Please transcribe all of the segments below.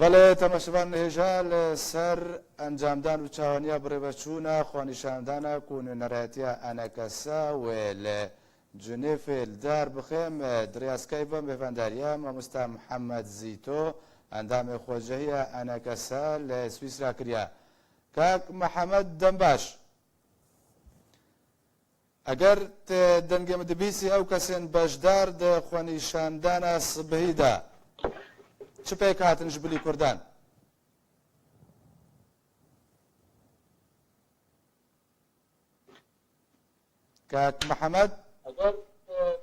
بەڵێ تەماشەبان هێژا لەسەر ئەنجامدان و چاوانیا بڕێبەچوونە خۆنیشاندانە و نوێنەرایەتیە ئەنەکەسە وێ لە جنێفێ دار بخێم دریاسکای بەم بێڤەنداریە مامۆستا محەممەد زیتۆ ئەندامێ خۆجەهیە ئەنەکەسە لە سویسرا کردیا. کاک محەممەد دەم باش ئەگەر دەنگێمە دەبیسی ئەو کەسێن بەشدار دە خۆنیشاندانە سبەهیدا چ پێک هاتن ji bilî Kurdan؟ کاک محەممەد ئەگەر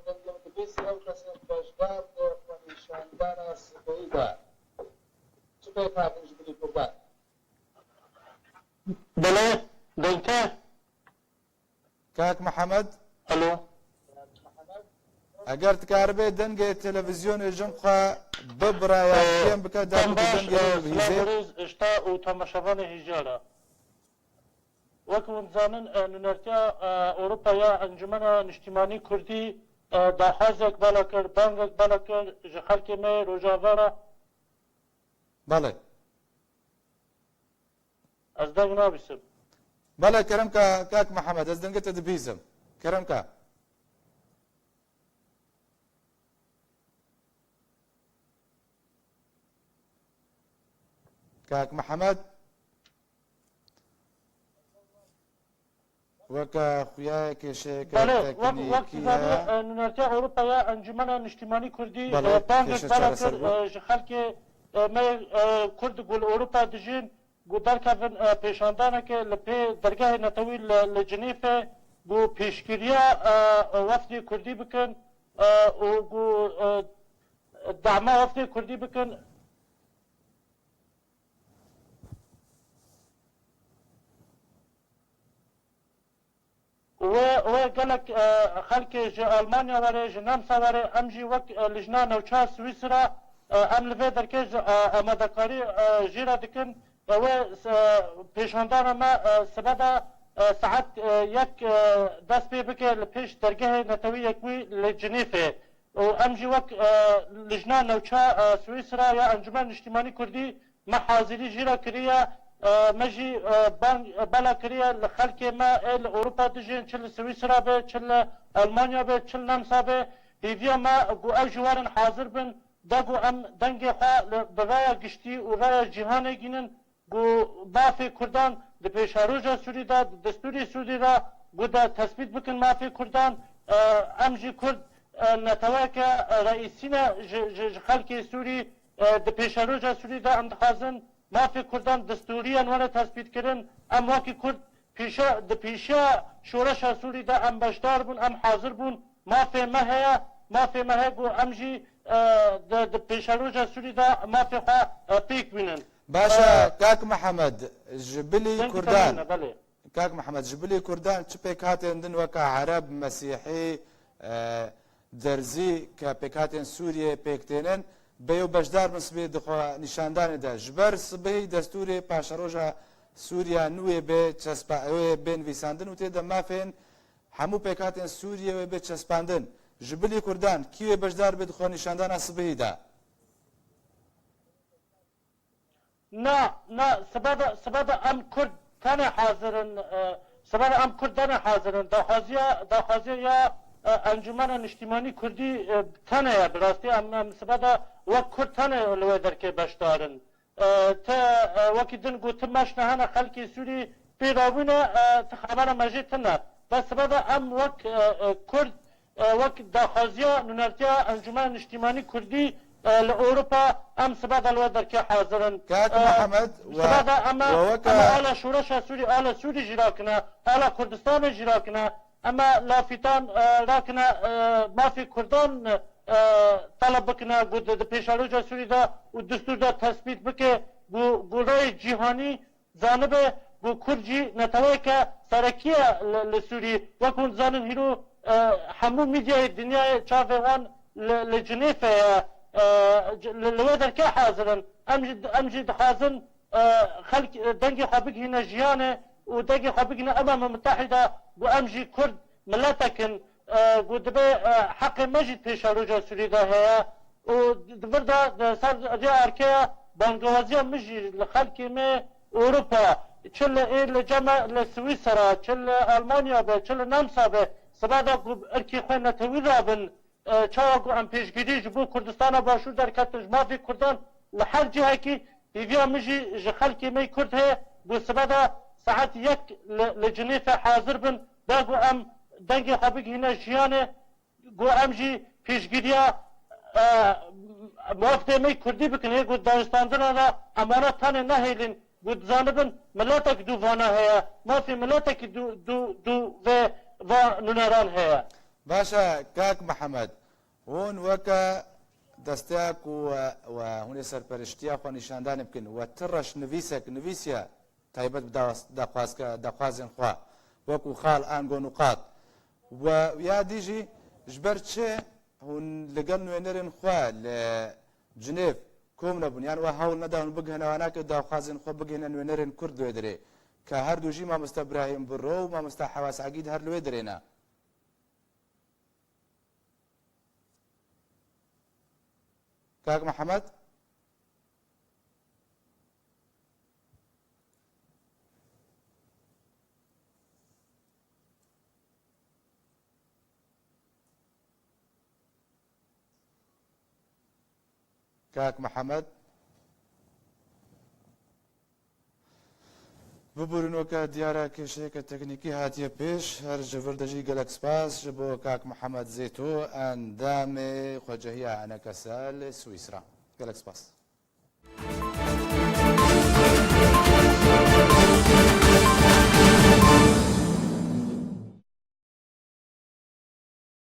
دەنگێمە دەبیسی ئەو کەسێن بەشدار دە خۆنیشاندانە سبەهیدا چ پێک هاتن ji bilî Kurdan؟ بەڵێ دەیتە کاک محەممەد ئەلۆ ئەگەر تکاربێ دەنگێ تەلەڤیزیۆنێ ژەمخوا ببڕایە پێم بکە دەنگێ شتا و تەماشەڤانێ هیژارە وەک زانن نونەرتیا ئەوروپایا ئەنجومەنە نیشتیمانی کوردی داحوازێک بالا کرد بانگێک بالا کرد ji xelkê me rojavara بەڵێ ez deng nabîsim بەڵێ کەرەم کە کاک محەممەد ئەس دەنگێتە دەبیزم کەرەم کە کاک محەممەد وەکە خویایە کێشەیەکە نونەرتیا ئەوروپایا ئەنجومەنە نیشتیمانی کوردی بانگێک بالا کرد ji xelkê me Kurd gul Ewropa dijîn got derkevin pêşandaneke li pê dergehê netewî li Cinêfê got pêşgiriya wefdê Kurdî bikin û got dema wefdê Kurdî bikin وê gelek xelkê ji Almanya were ji Nemsa were em jî wek lijna newçe Swîsra em li vê derkê ji amadekarî jîra dikin wê pêşandana me sibeda saet yek dest pê bike li pêş dergehê netewî yekî li Cinêfê û em jî wek lijna newçe Swîsra ya Encûmen Niştîmanî Kurdî me hazîrî jîra kiriye me jî bela kiriye li xelkê me ê li Ewropa dijîn çi li Swîsra be çi li Almanya be çi li Nemsa be hêviya me got ew jî werin hazir bin da got em dengê xwe bi raya giştî û raya cîhanê gînin got mafê Kurdan di pêşaroja Sûrî de di destûrê Sûrî de got de tespît bikin mafê Kurdan em jî Kurd neteweke reîsîne ji xelkê Sûrî di pêşaroja Sûrî de em dixwazin mafê Kurdan destûriyan were tespît kirin em wekî Kurd di pêşiya şoreşa Sûrî de em beşdar bûn em hazir bûn mafê me heye mafê me heye got em jî di pêşaroja Sûrî de mafê xwe pêk bînin. باشە کاک محەممەد ji bilî Kurdan کاک محەممەد ji bilî Kurdan çi pêk hatên din weka Hereb Mesîhî derzî kە pêk hatên Sûriyê pêktênin bêw beşdar bin sibê di xwenîşandanê de ji ber sibehî destûrê paşeroja Sûriya nûyê bê wê bê nivîsandin û tê de mafên hemû pêk hatên Sûriyê wê bê çespandin ji bilî Kurdan kî wê beşdar bê di xwenîşandana sibehî de Na sibeda em Kurd tane hazirin sibeda em Kurd tane hazirin daxwaziya ya Encûmena Niştîmanî Kurdî tane ya bi rastî em sibeda wek Kurd tane li wê derkê beşdarin te wekî din got tu meş nehene xelkê Sûrî pê rabûne tu xebera me jê tune ve sibeda em wek Kurd wek daxwaziya nûnertiya Encûmena Niştîmanî Kurdî li Ewropa em sibeda li wê derkê hazirin کاک محەممەد sibeda em ala şoreşa Sûrî ala Sûrî jî rakine ala Kurdistanê jî rakine em lafîtan rakine mafê Kurdan taleb bikine got di pêşaroja Sûrî de û destûr de tespît bike got rayê cîhanî zanibe got Kurd jî neteweke serekiye li Sûrî wek hûn zanin hîro hemû mîdyayê dinyayê çavê wan li Cinêfê ye li wê derkê hazirin em jî dixwazin dengê xwe bigihîne jiyanê û dengê xwe bigihîne Emama Mutehîda got em jî Kurd milletekin got dibe heqê me jî pêşaroja Sûrî de heye û di vir de ser rêya erkeya بانگوازی مجی لخلکی می اوروپا چل ایل جمع لسویسرا چل آلمانیا به چل نمسا به سبادا ارکی خواه نتوی رابن چاوگو ام پیشگیری جبو کردستان باشور در کتنج مافی کردان لحر جهه کی دیویا مجی خلکی می کرد هی بو سبادا ساعت یک لجنیف حاضر بن داگو ام دنگی خبیگ هینه جیانه گو ام جی پیشگیریا موافقه می کردی بکنه گو دانستاندنا دا امانت تانه نهیلین گو زانبن ملاتک دو وانا هیا مافی ملاتک دو و نونران هیا باشا كاك محمد هون وكا دستياك وهون سرپرشتيا خو نشاندان يمكن وترش نفيسك نفيسيا تايبت داخوازن خوا وكو خال انغو نقاط ويا ديجي جبرتشي هون لقل نوينرن خوا لجنيف كوم نبون يعني وهاول نداون بقهنا واناك داخوازن خوا بقهنا نوينرن كرد ويدري كهردو جي ما مستا ابراهيم برو ما مستا حواس عقيد هر لويدرينا كاك محمد كاك محمد ببورن وكا ديارة كشيكة تكنيكي هاتية بيش هر جفردجي قلق سباس جبو كاك محمد زيتو اندامي خجهية انا كسال سويسرا قلق سباس